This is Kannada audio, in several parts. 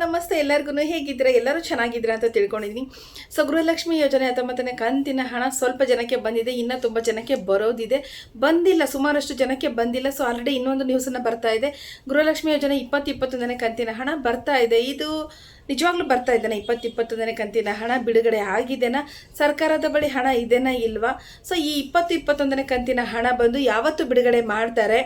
ನಮಸ್ತೆ ಎಲ್ಲರಿಗೂ ಹೇಗಿದ್ದೀರಾ? ಎಲ್ಲರೂ ಚೆನ್ನಾಗಿದ್ದೀರಾ ಅಂತ ತಿಳ್ಕೊಂಡಿದ್ದೀನಿ. ಸೊ ಗೃಹಲಕ್ಷ್ಮಿ ಯೋಜನೆ 19ನೇ ಕಂತಿನ ಹಣ ಸ್ವಲ್ಪ ಜನಕ್ಕೆ ಬಂದಿದೆ, ಇನ್ನು ತುಂಬ ಜನಕ್ಕೆ ಬರೋದಿದೆ. ಬಂದಿಲ್ಲ, ಸುಮಾರಷ್ಟು ಜನಕ್ಕೆ ಬಂದಿಲ್ಲ. ಸೊ ಆಲ್ರೆಡಿ ಇನ್ನೊಂದು ನ್ಯೂಸನ್ನು ಬರ್ತಾ ಇದೆ, ಗೃಹಲಕ್ಷ್ಮಿ ಯೋಜನೆ 21ನೇ ಕಂತಿನ ಹಣ ಬರ್ತಾ ಇದೆ. ಇದು ನಿಜವಾಗ್ಲೂ ಬರ್ತಾ ಇದ್ದೇನೆ. 21ನೇ ಕಂತಿನ ಹಣ ಬಿಡುಗಡೆ ಆಗಿದೆನಾ? ಸರ್ಕಾರದ ಬಳಿ ಹಣ ಇದೆನಾ ಇಲ್ವಾ? ಸೊ ಈ 21ನೇ ಕಂತಿನ ಹಣ ಬಂದು ಯಾವತ್ತು ಬಿಡುಗಡೆ ಮಾಡ್ತಾರೆ,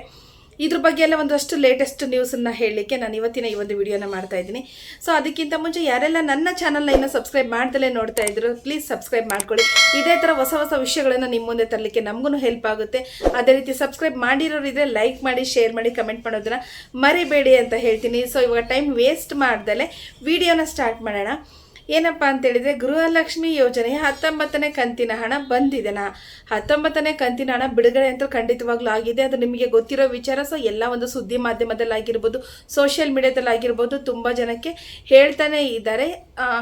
ಇದ್ರ ಬಗ್ಗೆ ಎಲ್ಲ ಒಂದಷ್ಟು ಲೇಟೆಸ್ಟ್ ನ್ಯೂಸನ್ನು ಹೇಳಲಿಕ್ಕೆ ನಾನು ಇವತ್ತಿನ ಈ ಒಂದು ವಿಡಿಯೋನ ಮಾಡ್ತಾ ಇದ್ದೀನಿ. ಸೊ ಅದಕ್ಕಿಂತ ಮುಂಚೆ ಯಾರೆಲ್ಲ ನನ್ನ ಚಾನಲ್ನ ಇನ್ನೂ ಸಬ್ಸ್ಕ್ರೈಬ್ ಮಾಡ್ದಲೇ ನೋಡ್ತಾ ಇದ್ರು, ಪ್ಲೀಸ್ ಸಬ್ಸ್ಕ್ರೈಬ್ ಮಾಡ್ಕೊಳ್ಳಿ. ಇದೇ ಥರ ಹೊಸ ಹೊಸ ವಿಷಯಗಳನ್ನು ನಿಮ್ಮ ಮುಂದೆ ತರಲಿಕ್ಕೆ ನಮಗೂ ಹೆಲ್ಪ್ ಆಗುತ್ತೆ. ಅದೇ ರೀತಿ ಸಬ್ಸ್ಕ್ರೈಬ್ ಮಾಡಿರೋರಿದ್ರೆ ಲೈಕ್ ಮಾಡಿ, ಶೇರ್ ಮಾಡಿ, ಕಮೆಂಟ್ ಮಾಡೋದನ್ನ ಮರಿಬೇಡಿ ಅಂತ ಹೇಳ್ತೀನಿ. ಸೊ ಇವಾಗ ಟೈಮ್ ವೇಸ್ಟ್ ಮಾಡ್ದಲೇ ವಿಡಿಯೋನ ಸ್ಟಾರ್ಟ್ ಮಾಡೋಣ. ಏನಪ್ಪ ಅಂತೇಳಿದರೆ, ಗೃಹಲಕ್ಷ್ಮಿ ಯೋಜನೆಯ 19ನೇ ಕಂತಿನ ಹಣ ಬಂದಿದೆನಾ? 19ನೇ ಕಂತಿನ ಹಣ ಬಿಡುಗಡೆ ಅಂತೂ ಖಂಡಿತವಾಗ್ಲೂ ಆಗಿದೆ, ಅದು ನಿಮಗೆ ಗೊತ್ತಿರೋ ವಿಚಾರ. ಸೊ ಎಲ್ಲ ಒಂದು ಸುದ್ದಿ ಮಾಧ್ಯಮದಲ್ಲಾಗಿರ್ಬೋದು, ಸೋಷಿಯಲ್ ಮೀಡಿಯಾದಲ್ಲಾಗಿರ್ಬೋದು, ತುಂಬ ಜನಕ್ಕೆ ಹೇಳ್ತಾನೆ ಇದ್ದಾರೆ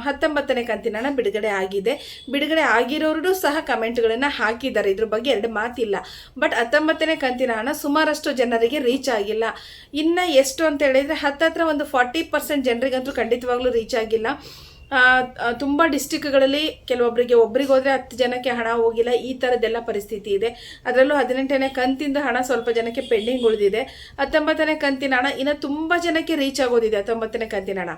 19ನೇ ಕಂತಿನ ಹಣ ಬಿಡುಗಡೆ ಆಗಿದೆ. ಬಿಡುಗಡೆ ಆಗಿರೋರು ಸಹ ಕಮೆಂಟ್ಗಳನ್ನು ಹಾಕಿದ್ದಾರೆ, ಇದ್ರ ಬಗ್ಗೆ ಎರಡು ಮಾತಿಲ್ಲ. ಬಟ್ 19ನೇ ಕಂತಿನ ಹಣ ಸುಮಾರಷ್ಟು ಜನರಿಗೆ ರೀಚ್ ಆಗಿಲ್ಲ. ಇನ್ನು ಎಷ್ಟು ಅಂತ ಹೇಳಿದರೆ ಹತ್ತತ್ರ ಒಂದು 40% ಜನರಿಗಂತೂ ಖಂಡಿತವಾಗ್ಲೂ ರೀಚ್ ಆಗಿಲ್ಲ. ತುಂಬ ಡಿಸ್ಟಿಕ್ಗಳಲ್ಲಿ ಕೆಲವೊಬ್ಬರಿಗೆ, ಒಬ್ರಿಗೆ ಹೋದರೆ 10 ಜನಕ್ಕೆ ಹಣ ಹೋಗಿಲ್ಲ. ಈ ಥರದ್ದೆಲ್ಲ ಪರಿಸ್ಥಿತಿ ಇದೆ. ಅದರಲ್ಲೂ 18ನೇ ಕಂತಿಂದ ಹಣ ಸ್ವಲ್ಪ ಜನಕ್ಕೆ ಪೆಂಡಿಂಗ್ ಉಳಿದಿದೆ. 19ನೇ ಕಂತಿನ ಹಣ ಇನ್ನು ತುಂಬ ಜನಕ್ಕೆ ರೀಚ್ ಆಗೋದಿದೆ, 19ನೇ ಕಂತಿನ ಹಣ.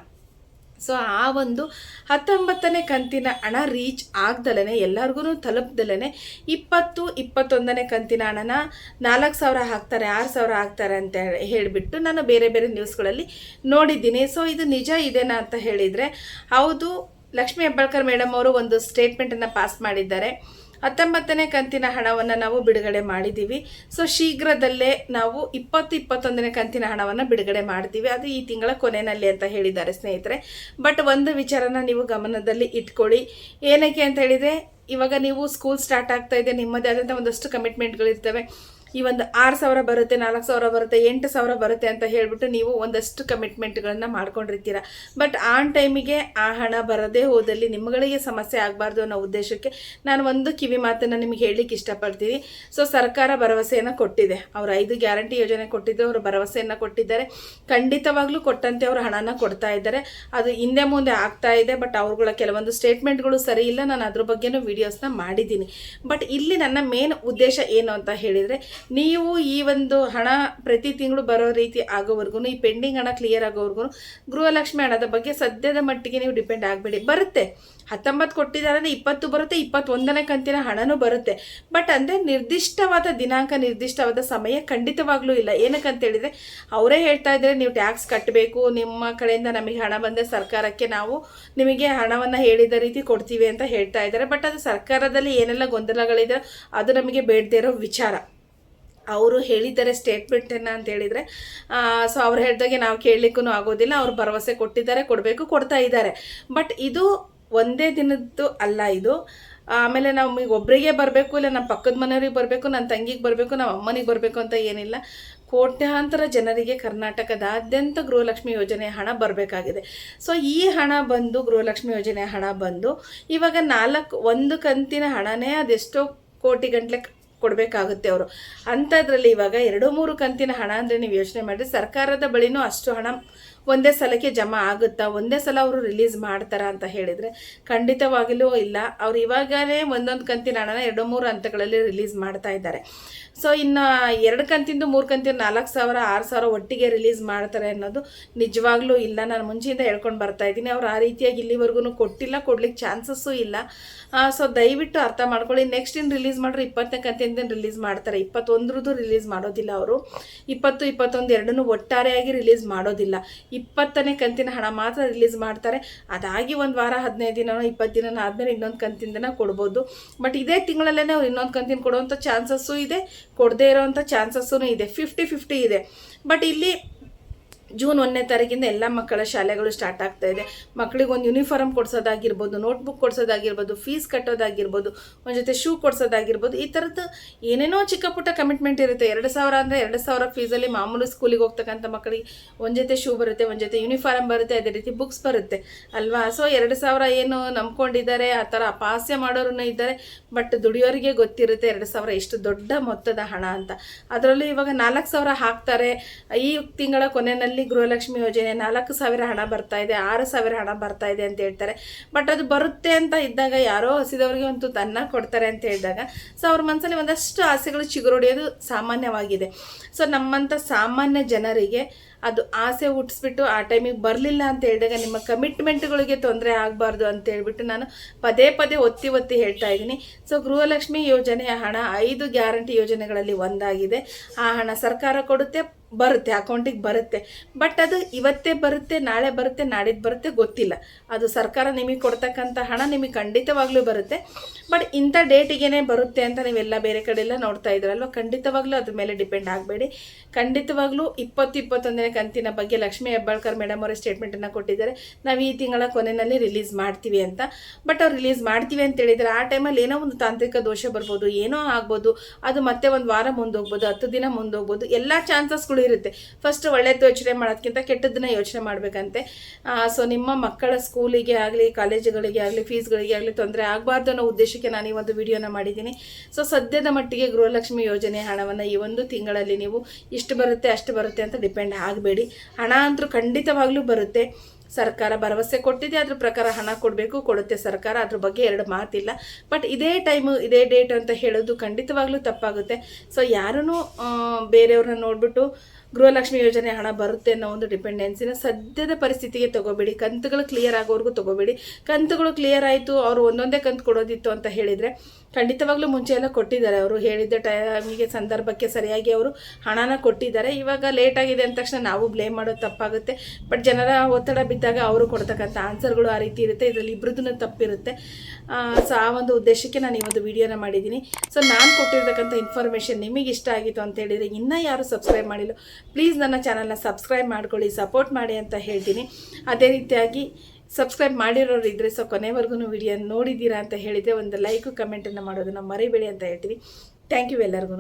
ಸೊ ಆ ಒಂದು 19ನೇ ಕಂತಿನ ಹಣ ರೀಚ್ ಆಗ್ದಲೇ, ಎಲ್ಲರಿಗೂ ತಲುಪ್ದಲೇ 21ನೇ ಕಂತಿನ ಹಣನ 4,000 ಹಾಕ್ತಾರೆ, 6,000 ಹಾಕ್ತಾರೆ ಅಂತ ಹೇಳಿಬಿಟ್ಟು ನಾನು ಬೇರೆ ಬೇರೆ ನ್ಯೂಸ್ಗಳಲ್ಲಿ ನೋಡಿದ್ದೀನಿ. ಸೊ ಇದು ನಿಜ ಇದೆನಾ ಅಂತ ಹೇಳಿದರೆ, ಹೌದು, ಲಕ್ಷ್ಮೀ ಹೆಬ್ಬಾಳ್ಕರ್ ಮೇಡಮ್ ಅವರು ಒಂದು ಸ್ಟೇಟ್ಮೆಂಟನ್ನು ಪಾಸ್ ಮಾಡಿದ್ದಾರೆ. 19ನೇ ಕಂತಿನ ಹಣವನ್ನು ನಾವು ಬಿಡುಗಡೆ ಮಾಡಿದ್ದೀವಿ. ಸೊ ಶೀಘ್ರದಲ್ಲೇ ನಾವು 21ನೇ ಕಂತಿನ ಹಣವನ್ನು ಬಿಡುಗಡೆ ಮಾಡ್ತೀವಿ, ಅದು ಈ ತಿಂಗಳ ಕೊನೆಯಲ್ಲಿ ಅಂತ ಹೇಳಿದ್ದಾರೆ ಸ್ನೇಹಿತರೆ. ಬಟ್ ಒಂದು ವಿಚಾರನ ನೀವು ಗಮನದಲ್ಲಿ ಇಟ್ಕೊಳ್ಳಿ. ಏನಕ್ಕೆ ಅಂತ ಹೇಳಿದರೆ, ಇವಾಗ ನೀವು ಸ್ಕೂಲ್ ಸ್ಟಾರ್ಟ್ ಆಗ್ತಾ ಇದೆ, ನಿಮ್ಮದೇ ಆದಂಥ ಒಂದಷ್ಟು ಕಮಿಟ್ಮೆಂಟ್ಗಳಿರ್ತವೆ. ಈ ಒಂದು 6,000 ಬರುತ್ತೆ, 4,000 ಬರುತ್ತೆ, 8,000 ಬರುತ್ತೆ ಅಂತ ಹೇಳಿಬಿಟ್ಟು ನೀವು ಒಂದಷ್ಟು ಕಮಿಟ್ಮೆಂಟ್ಗಳನ್ನು ಮಾಡ್ಕೊಂಡಿರ್ತೀರ. ಬಟ್ ಆನ್ ಟೈಮಿಗೆ ಆ ಹಣ ಬರದೇ ಹೋದಲ್ಲಿ ನಿಮ್ಮಗಳಿಗೆ ಸಮಸ್ಯೆ ಆಗಬಾರ್ದು ಅನ್ನೋ ಉದ್ದೇಶಕ್ಕೆ ನಾನು ಒಂದು ಕಿವಿ ಮಾತನ್ನು ನಿಮಗೆ ಹೇಳಲಿಕ್ಕೆ ಇಷ್ಟಪಡ್ತೀನಿ. ಸೊ ಸರ್ಕಾರ ಭರವಸೆಯನ್ನು ಕೊಟ್ಟಿದೆ, ಅವರು 5 ಗ್ಯಾರಂಟಿ ಯೋಜನೆ ಕೊಟ್ಟಿದ್ದು, ಅವರು ಭರವಸೆಯನ್ನು ಕೊಟ್ಟಿದ್ದಾರೆ. ಖಂಡಿತವಾಗ್ಲೂ ಕೊಟ್ಟಂತೆ ಅವರು ಹಣನ ಕೊಡ್ತಾ ಇದ್ದಾರೆ. ಅದು ಹಿಂದೆ ಮುಂದೆ ಆಗ್ತಾ ಇದೆ. ಬಟ್ ಅವ್ರುಗಳ ಕೆಲವೊಂದು ಸ್ಟೇಟ್ಮೆಂಟ್ಗಳು ಸರಿ ಇಲ್ಲ, ನಾನು ಅದ್ರ ಬಗ್ಗೆನೂ ವೀಡಿಯೋಸ್ನ ಮಾಡಿದ್ದೀನಿ. ಬಟ್ ಇಲ್ಲಿ ನನ್ನ ಮೇನ್ ಉದ್ದೇಶ ಏನು ಅಂತ ಹೇಳಿದರೆ, ನೀವು ಈ ಒಂದು ಹಣ ಪ್ರತಿ ತಿಂಗಳು ಬರೋ ರೀತಿ ಆಗೋವರೆಗೂ, ಈ ಪೆಂಡಿಂಗ್ ಹಣ ಕ್ಲಿಯರ್ ಆಗೋವರೆಗೂ ಗೃಹಲಕ್ಷ್ಮಿ ಹಣದ ಬಗ್ಗೆ ಸದ್ಯದ ಮಟ್ಟಿಗೆ ನೀವು ಡಿಪೆಂಡ್ ಆಗಬೇಡಿ. ಬರುತ್ತೆ, 19 ಕೊಟ್ಟಿದ್ದಾರೆ, 20 ಬರುತ್ತೆ, 21ನೇ ಕಂತಿನ ಹಣನೂ ಬರುತ್ತೆ. ಬಟ್ ಅಂದರೆ ನಿರ್ದಿಷ್ಟವಾದ ದಿನಾಂಕ, ನಿರ್ದಿಷ್ಟವಾದ ಸಮಯ ಖಂಡಿತವಾಗ್ಲೂ ಇಲ್ಲ. ಏನಕ್ಕಂತೇಳಿದರೆ, ಅವರೇ ಹೇಳ್ತಾ ಇದ್ದಾರೆ ನೀವು ಟ್ಯಾಕ್ಸ್ ಕಟ್ಟಬೇಕು, ನಿಮ್ಮ ಕಡೆಯಿಂದ ನಮಗೆ ಹಣ ಬಂದರೆ ಸರ್ಕಾರಕ್ಕೆ ನಾವು ನಿಮಗೆ ಹಣವನ್ನು ಹೇಳಿದ ರೀತಿ ಕೊಡ್ತೀವಿ ಅಂತ ಹೇಳ್ತಾ ಇದ್ದಾರೆ. ಬಟ್ ಅದು ಸರ್ಕಾರದಲ್ಲಿ ಏನೆಲ್ಲ ಗೊಂದಲಗಳಿದೆ ಅದು ನಮಗೆ ಬೇಡದೇ ಇರೋ ವಿಚಾರ. ಅವರು ಹೇಳಿದ್ದಾರೆ ಸ್ಟೇಟ್ಮೆಂಟನ್ನು ಅಂತ ಹೇಳಿದರೆ, ಸೊ ಅವ್ರು ಹೇಳಿದಾಗೆ ನಾವು ಕೇಳಲಿಕ್ಕೂ ಆಗೋದಿಲ್ಲ. ಅವ್ರು ಭರವಸೆ ಕೊಟ್ಟಿದ್ದಾರೆ, ಕೊಡಬೇಕು, ಕೊಡ್ತಾ ಇದ್ದಾರೆ. ಬಟ್ ಇದು ಒಂದೇ ದಿನದ್ದು ಅಲ್ಲ ಇದು. ಆಮೇಲೆ ನಮಗೆ ಒಬ್ಬರಿಗೆ ಬರಬೇಕು, ಇಲ್ಲ ನಮ್ಮ ಪಕ್ಕದ ಮನೆಯವ್ರಿಗೆ ಬರಬೇಕು, ನನ್ನ ತಂಗಿಗೆ ಬರಬೇಕು, ನಮ್ಮ ಅಮ್ಮನಿಗೆ ಬರಬೇಕು ಅಂತ ಏನಿಲ್ಲ. ಕೋಟ್ಯಾಂತರ ಜನರಿಗೆ ಕರ್ನಾಟಕದಾದ್ಯಂತ ಗೃಹಲಕ್ಷ್ಮಿ ಯೋಜನೆಯ ಹಣ ಬರಬೇಕಾಗಿದೆ. ಸೊ ಈ ಹಣ ಬಂದು, ಗೃಹಲಕ್ಷ್ಮಿ ಯೋಜನೆಯ ಹಣ ಬಂದು ಇವಾಗ 1 ಕಂತಿನ ಹಣನೇ ಅದೆಷ್ಟೋ ಕೋಟಿ ಗಂಟ್ಲೆ ಕೊಡಬೇಕಾಗುತ್ತೆ ಅವರು. ಅಂಥದ್ರಲ್ಲಿ ಇವಾಗ 2-3 ಕಂತಿನ ಹಣ ಅಂದರೆ ನೀವು ಯೋಚನೆ ಮಾಡಿರಿ, ಸರ್ಕಾರದ ಬಳಿನೂ ಅಷ್ಟು ಹಣ ಒಂದೇ ಸಲಕ್ಕೆ ಜಮಾ ಆಗುತ್ತಾ, ಒಂದೇ ಸಲ ಅವರು ರಿಲೀಸ್ ಮಾಡ್ತಾರಾ ಅಂತ ಹೇಳಿದರೆ ಖಂಡಿತವಾಗಲೂ ಇಲ್ಲ. ಅವ್ರು ಇವಾಗಲೇ ಒಂದೊಂದು ಕಂತಿನ ಹಣನ 2-3 ಹಂತಗಳಲ್ಲಿ ರಿಲೀಸ್ ಮಾಡ್ತಾ ಇದ್ದಾರೆ. ಸೊ ಇನ್ನು 2 ಕಂತಿಂದು 3 ಕಂತಿನ 4,000 6,000 ಒಟ್ಟಿಗೆ ರಿಲೀಸ್ ಮಾಡ್ತಾರೆ ಅನ್ನೋದು ನಿಜವಾಗ್ಲೂ ಇಲ್ಲ. ನಾನು ಮುಂಚೆಯಿಂದ ಹೇಳ್ಕೊಂಡು ಬರ್ತಾ ಇದ್ದೀನಿ, ಅವ್ರು ಆ ರೀತಿಯಾಗಿ ಇಲ್ಲಿವರೆಗೂ ಕೊಟ್ಟಿಲ್ಲ, ಕೊಡ್ಲಿಕ್ಕೆ ಚಾನ್ಸಸ್ಸು ಇಲ್ಲ. ಸೊ ದಯವಿಟ್ಟು ಅರ್ಥ ಮಾಡ್ಕೊಳ್ಳಿ. ನೆಕ್ಸ್ಟ್ ಇನ್ನು ರಿಲೀಸ್ ಮಾಡ್ರೆ 20ನೇ ಕಂತಿಂದ ರಿಲೀಸ್ ಮಾಡ್ತಾರೆ, 21ರದ್ದು ರಿಲೀಸ್ ಮಾಡೋದಿಲ್ಲ ಅವರು. 20, 21 ಎರಡನ್ನೂ ಒಟ್ಟಾರೆಯಾಗಿ ರಿಲೀಸ್ ಮಾಡೋದಿಲ್ಲ. 20ನೇ ಕಂತಿನ ಹಣ ಮಾತ್ರ ರಿಲೀಸ್ ಮಾಡ್ತಾರೆ. ಅದಾಗಿ ಒಂದು ವಾರ 15 ದಿನನೋ 20 ದಿನ ಆದಮೇಲೆ ಇನ್ನೊಂದು ಕಂತಿಂದನ ಕೊಡ್ಬೋದು. ಬಟ್ ಇದೇ ತಿಂಗಳಲ್ಲೇ ಅವ್ರು ಇನ್ನೊಂದು ಕಂತಿನ ಕೊಡುವಂಥ ಚಾನ್ಸಸ್ಸು ಇದೆ, ಕೊಡದೇ ಇರೋವಂಥ ಚಾನ್ಸಸ್ಸೂ ಇದೆ, 50-50 ಇದೆ. ಬಟ್ ಇಲ್ಲಿ ಜೂನ್ 1ನೇ ತಾರೀಕಿಂದ ಎಲ್ಲ ಮಕ್ಕಳ ಶಾಲೆಗಳು ಸ್ಟಾರ್ಟ್ ಆಗ್ತಾ ಇದೆ. ಮಕ್ಕಳಿಗೆ ಒಂದು ಯೂನಿಫಾರ್ಮ್ ಕೊಡಿಸೋದಾಗಿರ್ಬೋದು, ನೋಟ್ಬುಕ್ ಕೊಡಿಸೋದಾಗಿರ್ಬೋದು, ಫೀಸ್ ಕಟ್ಟೋದಾಗಿರ್ಬೋದು, ಒಂದು ಜೊತೆ ಶೂ ಕೊಡಿಸೋದಾಗಿರ್ಬೋದು, ಈ ಥರದ್ದು ಏನೇನೋ ಚಿಕ್ಕ ಪುಟ್ಟ ಕಮಿಟ್ಮೆಂಟ್ ಇರುತ್ತೆ. 2,000 ಅಂದರೆ 2,000 ಫೀಸಲ್ಲಿ ಮಾಮೂಲು ಸ್ಕೂಲಿಗೆ ಹೋಗ್ತಕ್ಕಂಥ ಮಕ್ಕಳಿಗೆ ಒಂದು ಜೊತೆ ಶೂ ಬರುತ್ತೆ, ಒಂದು ಜೊತೆ ಯೂನಿಫಾರ್ಮ್ ಬರುತ್ತೆ, ಅದೇ ರೀತಿ ಬುಕ್ಸ್ ಬರುತ್ತೆ ಅಲ್ವಾ. ಸೊ 2,000 ಏನು ನಂಬ್ಕೊಂಡಿದ್ದಾರೆ, ಆ ಥರ ಅಪಹಾಸ್ಯ ಮಾಡೋರು ಇದ್ದಾರೆ. ಬಟ್ ದುಡಿಯೋರಿಗೆ ಗೊತ್ತಿರುತ್ತೆ 2,000 ಎಷ್ಟು ದೊಡ್ಡ ಮೊತ್ತದ ಹಣ ಅಂತ. ಅದರಲ್ಲೂ ಇವಾಗ 4,000 ಹಾಕ್ತಾರೆ ಈ ತಿಂಗಳ ಕೊನೆಯಲ್ಲಿ. ಮನೆಯಲ್ಲಿ ಗೃಹಲಕ್ಷ್ಮಿ ಯೋಜನೆ 4,000 ಹಣ ಬರ್ತಾ ಇದೆ, 6,000 ಹಣ ಬರ್ತಾ ಇದೆ ಅಂತ ಹೇಳ್ತಾರೆ. ಬಟ್ ಅದು ಬರುತ್ತೆ ಅಂತ ಇದ್ದಾಗ ಯಾರೋ ಹಸಿದವರಿಗೆ ಒಂದು ಅನ್ನ ಕೊಡ್ತಾರೆ ಅಂತ ಹೇಳಿದಾಗ ಸೊ ಅವ್ರ ಮನಸ್ಸಲ್ಲಿ ಒಂದಷ್ಟು ಆಸೆಗಳು ಚಿಗುರೊಡೆಯೋದು ಸಾಮಾನ್ಯವಾಗಿದೆ. ಸೊ ನಮ್ಮಂಥ ಸಾಮಾನ್ಯ ಜನರಿಗೆ ಅದು ಆಸೆ ಹುಟ್ಟಿಸ್ಬಿಟ್ಟು ಆ ಟೈಮಿಗೆ ಬರಲಿಲ್ಲ ಅಂತ ಹೇಳಿದಾಗ ನಿಮ್ಮ ಕಮಿಟ್ಮೆಂಟ್ಗಳಿಗೆ ತೊಂದರೆ ಆಗಬಾರ್ದು ಅಂತ ಹೇಳ್ಬಿಟ್ಟು ನಾನು ಪದೇ ಪದೇ ಒತ್ತಿ ಹೇಳ್ತಾ ಇದ್ದೀನಿ. ಸೊ ಗೃಹಲಕ್ಷ್ಮಿ ಯೋಜನೆಯ ಹಣ 5 ಗ್ಯಾರಂಟಿ ಯೋಜನೆಗಳಲ್ಲಿ ಒಂದಾಗಿದೆ. ಆ ಹಣ ಸರ್ಕಾರ ಕೊಡುತ್ತೆ, ಬರುತ್ತೆ, ಅಕೌಂಟಿಗೆ ಬರುತ್ತೆ. ಬಟ್ ಅದು ಇವತ್ತೇ ಬರುತ್ತೆ, ನಾಳೆ ಬರುತ್ತೆ, ನಾಡಿದ್ದು ಬರುತ್ತೆ, ಗೊತ್ತಿಲ್ಲ. ಅದು ಸರ್ಕಾರ ನಿಮಗೆ ಕೊಡ್ತಕ್ಕಂಥ ಹಣ ನಿಮಗೆ ಖಂಡಿತವಾಗ್ಲೂ ಬರುತ್ತೆ. ಬಟ್ ಇಂಥ ಡೇಟಿಗೇನೆ ಬರುತ್ತೆ ಅಂತ ನೀವೆಲ್ಲ ಬೇರೆ ಕಡೆ ಎಲ್ಲ ನೋಡ್ತಾ ಇದ್ರಲ್ವ, ಖಂಡಿತವಾಗ್ಲೂ ಅದ್ರ ಮೇಲೆ ಡಿಪೆಂಡ್ ಆಗಬೇಡಿ. ಖಂಡಿತವಾಗ್ಲೂ 21ನೇ ಕಂತಿನ ಬಗ್ಗೆ ಲಕ್ಷ್ಮೀ ಹೆಬ್ಬಾಳ್ಕರ್ ಮೇಡಮ್ ಅವರೇ ಸ್ಟೇಟ್ಮೆಂಟನ್ನು ಕೊಟ್ಟಿದ್ದಾರೆ. ನಾವು ಈ ತಿಂಗಳ ಕೊನೆಯಲ್ಲಿ ರಿಲೀಸ್ ಮಾಡ್ತೀವಿ ಅಂತ. ಬಟ್ ಅವ್ರು ರಿಲೀಸ್ ಮಾಡ್ತೀವಿ ಅಂತ ಹೇಳಿದರೆ ಆ ಟೈಮಲ್ಲಿ ಏನೋ ಒಂದು ತಾಂತ್ರಿಕ ದೋಷ ಬರ್ಬೋದು, ಏನೋ ಆಗ್ಬೋದು, ಅದು ಮತ್ತೆ ಒಂದು ವಾರ ಮುಂದೋಗ್ಬೋದು, 10 ದಿನ ಮುಂದೋಗ್ಬೋದು, ಎಲ್ಲ ಚಾನ್ಸಸ್ಗಳು ಇರುತ್ತೆ. ಫಸ್ಟ್ ಒಳ್ಳೆಯದು ಯೋಚನೆ ಮಾಡೋದಕ್ಕಿಂತ ಕೆಟ್ಟದ್ದನ್ನ ಯೋಚನೆ ಮಾಡಬೇಕಂತೆ. ಸೊ ನಿಮ್ಮ ಮಕ್ಕಳ ಸ್ಕೂಲಿಗೆ ಆಗಲಿ, ಕಾಲೇಜುಗಳಿಗೆ ಆಗಲಿ, ಫೀಸ್ಗಳಿಗೆ ಆಗಲಿ ತೊಂದರೆ ಆಗಬಾರ್ದು ಅನ್ನೋ ಉದ್ದೇಶಕ್ಕೆ ನಾನು ಈ ಒಂದು ವಿಡಿಯೋನ ಮಾಡಿದ್ದೀನಿ. ಸೊ ಸದ್ಯದ ಮಟ್ಟಿಗೆ ಗೃಹಲಕ್ಷ್ಮಿ ಯೋಜನೆ ಹಣವನ್ನು ಈ ಒಂದು ತಿಂಗಳಲ್ಲಿ ನೀವು ಇಷ್ಟು ಬರುತ್ತೆ ಅಷ್ಟು ಬರುತ್ತೆ ಅಂತ ಡಿಪೆಂಡ್ ಆಗಬೇಡಿ. ಹಣ ಅಂತೂ ಖಂಡಿತವಾಗ್ಲೂ ಬರುತ್ತೆ. ಸರ್ಕಾರ ಭರವಸೆ ಕೊಟ್ಟಿದೆ, ಅದ್ರ ಪ್ರಕಾರ ಹಣ ಕೊಡುತ್ತೆ ಸರ್ಕಾರ, ಅದ್ರ ಬಗ್ಗೆ 2 ಮಾತಿಲ್ಲ. ಬಟ್ ಇದೇ ಟೈಮು ಇದೇ ಡೇಟ್ ಅಂತ ಹೇಳೋದು ಖಂಡಿತವಾಗ್ಲೂ ತಪ್ಪಾಗುತ್ತೆ. ಸೊ ಯಾರೂ ಬೇರೆಯವ್ರನ್ನ ನೋಡಿಬಿಟ್ಟು ಗೃಹಲಕ್ಷ್ಮಿ ಯೋಜನೆ ಹಣ ಬರುತ್ತೆ ಅನ್ನೋ ಒಂದು ಡಿಪೆಂಡೆನ್ಸಿನ ಸದ್ಯದ ಪರಿಸ್ಥಿತಿಗೆ ತೊಗೋಬೇಡಿ. ಕಂತುಗಳು ಕ್ಲಿಯರ್ ಆಗೋವರೆಗೂ ತೊಗೋಬೇಡಿ. ಕಂತುಗಳು ಕ್ಲಿಯರ್ ಆಯಿತು, ಅವರು ಒಂದೊಂದೇ ಕಂತು ಕೊಡೋದಿತ್ತು ಅಂತ ಹೇಳಿದರೆ ಖಂಡಿತವಾಗ್ಲೂ ಮುಂಚೆ ಎಲ್ಲ ಕೊಟ್ಟಿದ್ದಾರೆ. ಅವರು ಹೇಳಿದ್ದ ಟೈಮಿಗೆ ಸಂದರ್ಭಕ್ಕೆ ಸರಿಯಾಗಿ ಅವರು ಹಣನ ಕೊಟ್ಟಿದ್ದಾರೆ. ಇವಾಗ ಲೇಟ್ ಆಗಿದೆ ಅಂದ ತಕ್ಷಣ ನಾವು ಬ್ಲೇಮ್ ಮಾಡೋದು ತಪ್ಪಾಗುತ್ತೆ. ಬಟ್ ಜನರ ಒತ್ತಡ ಬಿದ್ದಾಗ ಅವರು ಕೊಡ್ತಕ್ಕಂಥ ಆನ್ಸರ್ಗಳು ಆ ರೀತಿ ಇರುತ್ತೆ. ಇದರಲ್ಲಿ ಇಬ್ಬರದೂ ತಪ್ಪಿರುತ್ತೆ. ಸೊ ಆ ಒಂದು ಉದ್ದೇಶಕ್ಕೆ ನಾನು ಈ ಒಂದು ವಿಡಿಯೋನ ಮಾಡಿದ್ದೀನಿ. ಸೊ ನಾನು ಕೊಟ್ಟಿರ್ತಕ್ಕಂಥ ಇನ್ಫಾರ್ಮೇಷನ್ ನಿಮಗೆ ಇಷ್ಟ ಆಗಿತ್ತು ಅಂತ ಹೇಳಿದರೆ ಇನ್ನೂ ಯಾರು ಸಬ್ಸ್ಕ್ರೈಬ್ ಮಾಡಿಲ್ಲ ಪ್ಲೀಸ್ ನನ್ನ ಚಾನಲ್ನ ಸಬ್ಸ್ಕ್ರೈಬ್ ಮಾಡ್ಕೊಳ್ಳಿ, ಸಪೋರ್ಟ್ ಮಾಡಿ ಅಂತ ಹೇಳ್ತೀನಿ. ಅದೇ ರೀತಿಯಾಗಿ ಸಬ್ಸ್ಕ್ರೈಬ್ ಮಾಡಿರೋರು ಇದ್ದರೆ ಸೊ ಕೊನೆವರೆಗೂ ವಿಡಿಯೋ ನೋಡಿದ್ದೀರಾ ಅಂತ ಹೇಳಿದರೆ ಒಂದು ಲೈಕು ಕಮೆಂಟನ್ನು ಮಾಡೋದನ್ನು ಮರಿಬೇಡಿ ಅಂತ ಹೇಳ್ತೀನಿ. ಥ್ಯಾಂಕ್ ಯು ಎಲ್ಲರಿಗೂ.